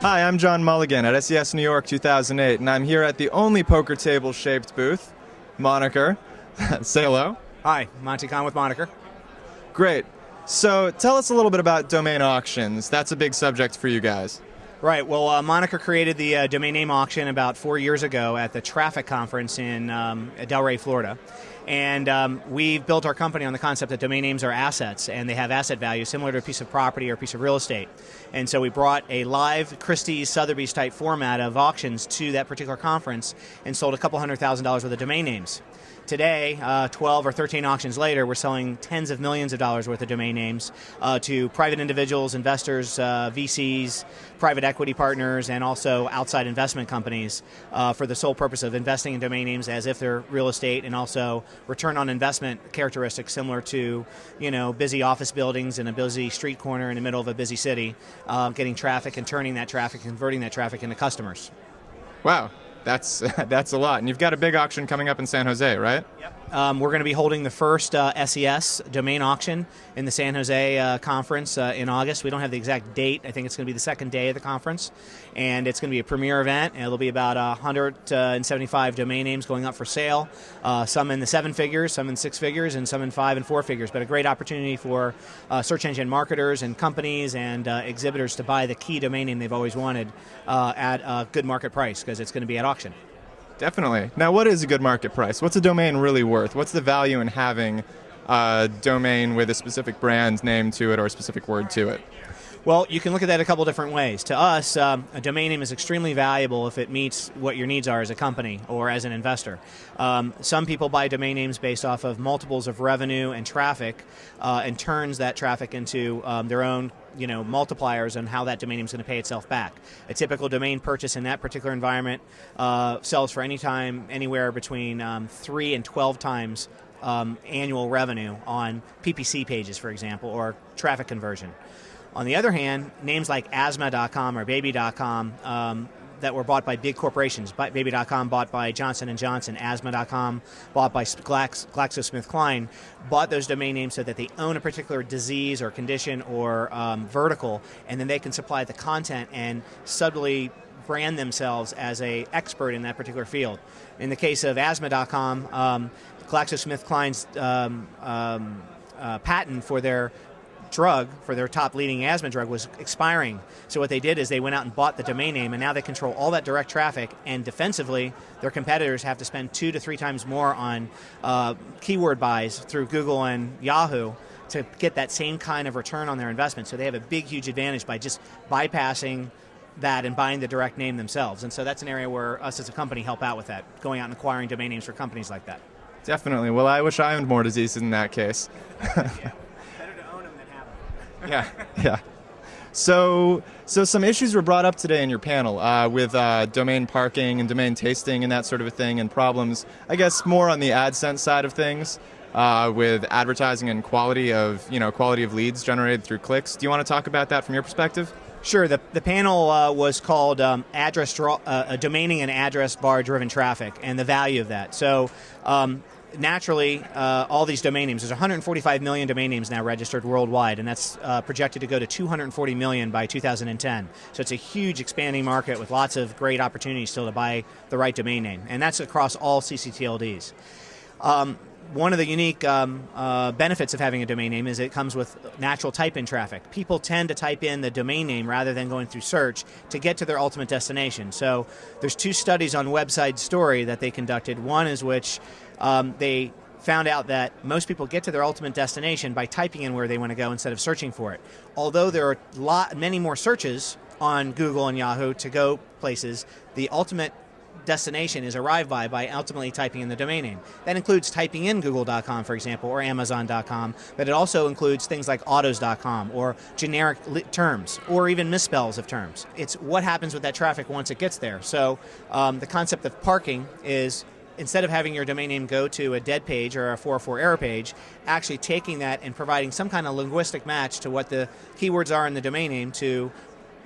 Hi, I'm John Mulligan at SES New York 2008, and I'm here at the only poker table-shaped booth, Moniker. Say hello. Hi, Monte Cahn with Moniker. Great. So tell us a little bit about domain auctions. That's a big subject for you guys. Right, well, Moniker created the domain name auction about 4 years ago at the Traffic Conference in Delray, Florida. And we've built our company on the concept that domain names are assets, and they have asset value similar to a piece of property or a piece of real estate. And so we brought a live Christie's, Sotheby's type format of auctions to that particular conference and sold a couple $100,000 worth of domain names. Today, 12 or 13 auctions later, we're selling tens of millions of dollars worth of domain names to private individuals, investors, VCs, private equity partners, and also outside investment companies for the sole purpose of investing in domain names as if they're real estate, and also return on investment characteristics similar to, busy office buildings in a busy street corner in the middle of a busy city, getting traffic and turning that traffic, converting that traffic into customers. Wow. That's a lot. And you've got a big auction coming up in San Jose, right? Yep. We're going to be holding the first SES domain auction in the San Jose conference in August. We don't have the exact date. I think it's going to be the second day of the conference. And it's going to be a premier event. And it'll be about 175 domain names going up for sale. Some in the 7 figures, some in 6 figures, and some in 5 and 4 figures. But a great opportunity for search engine marketers and companies and exhibitors to buy the key domain name they've always wanted at a good market price, because it's going to be at auction. Definitely. Now, what is a good market price? What's a domain really worth? What's the value in having a domain with a specific brand name to it or a specific word to it? Well, you can look at that a couple different ways. To us, a domain name is extremely valuable if it meets what your needs are as a company or as an investor. Some people buy domain names based off of multiples of revenue and traffic and turns that traffic into their own multipliers on how that domain name is going to pay itself back. A typical domain purchase in that particular environment sells for anywhere between 3 and 12 times annual revenue on PPC pages, for example, or traffic conversion. On the other hand, names like asthma.com or baby.com that were bought by big corporations, baby.com bought by Johnson & Johnson, asthma.com bought by GlaxoSmithKline, bought those domain names so that they own a particular disease or condition or vertical, and then they can supply the content and subtly brand themselves as an expert in that particular field. In the case of asthma.com, GlaxoSmithKline's patent for their top leading asthma drug was expiring. So what they did is they went out and bought the domain name, and now they control all that direct traffic, and defensively, their competitors have to spend 2 to 3 times more on keyword buys through Google and Yahoo to get that same kind of return on their investment. So they have a big, huge advantage by just bypassing that and buying the direct name themselves. And so that's an area where us as a company help out with that, going out and acquiring domain names for companies like that. Definitely. Well, I wish I owned more diseases in that case. Yeah. So some issues were brought up today in your panel with domain parking and domain tasting and that sort of a thing, and problems, I guess, more on the AdSense side of things with advertising and quality of leads generated through clicks. Do you want to talk about that from your perspective? Sure. The panel was called Domaining and Address Bar Driven Traffic and the value of that. So naturally, all these domain names, there's 145 million domain names now registered worldwide, and that's projected to go to 240 million by 2010. So it's a huge expanding market with lots of great opportunities still to buy the right domain name, and that's across all CCTLDs. One of the unique benefits of having a domain name is it comes with natural type-in traffic. People tend to type in the domain name rather than going through search to get to their ultimate destination. So there's 2 studies on Website Story that they conducted. One is which they found out that most people get to their ultimate destination by typing in where they want to go instead of searching for it. Although there are many more searches on Google and Yahoo to go places, the ultimate destination is arrived by ultimately typing in the domain name. That includes typing in google.com, for example, or amazon.com, but it also includes things like autos.com or generic terms or even misspells of terms. It's what happens with that traffic once it gets there. So the concept of parking is, instead of having your domain name go to a dead page or a 404 error page, actually taking that and providing some kind of linguistic match to what the keywords are in the domain name to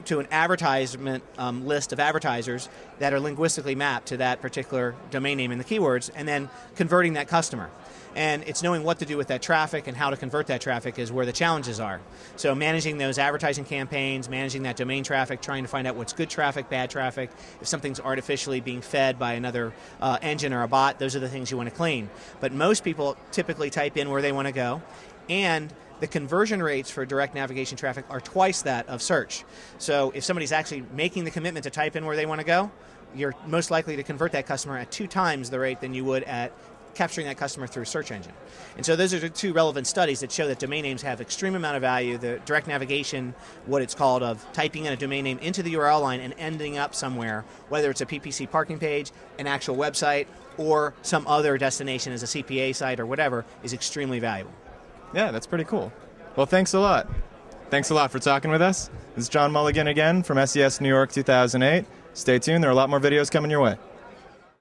to an advertisement list of advertisers that are linguistically mapped to that particular domain name and the keywords, and then converting that customer. And it's knowing what to do with that traffic and how to convert that traffic is where the challenges are. So managing those advertising campaigns, managing that domain traffic, trying to find out what's good traffic, bad traffic, if something's artificially being fed by another engine or a bot, those are the things you want to clean. But most people typically type in where they want to go, and the conversion rates for direct navigation traffic are twice that of search. So if somebody's actually making the commitment to type in where they want to go, you're most likely to convert that customer at 2 times the rate than you would at capturing that customer through a search engine. And so those are the 2 relevant studies that show that domain names have extreme amount of value. The direct navigation, what it's called, of typing in a domain name into the URL line and ending up somewhere, whether it's a PPC parking page, an actual website, or some other destination as a CPA site or whatever, is extremely valuable. Yeah, that's pretty cool. Well, thanks a lot. Thanks a lot for talking with us. This is John Mulligan again from SES New York 2008. Stay tuned. There are a lot more videos coming your way.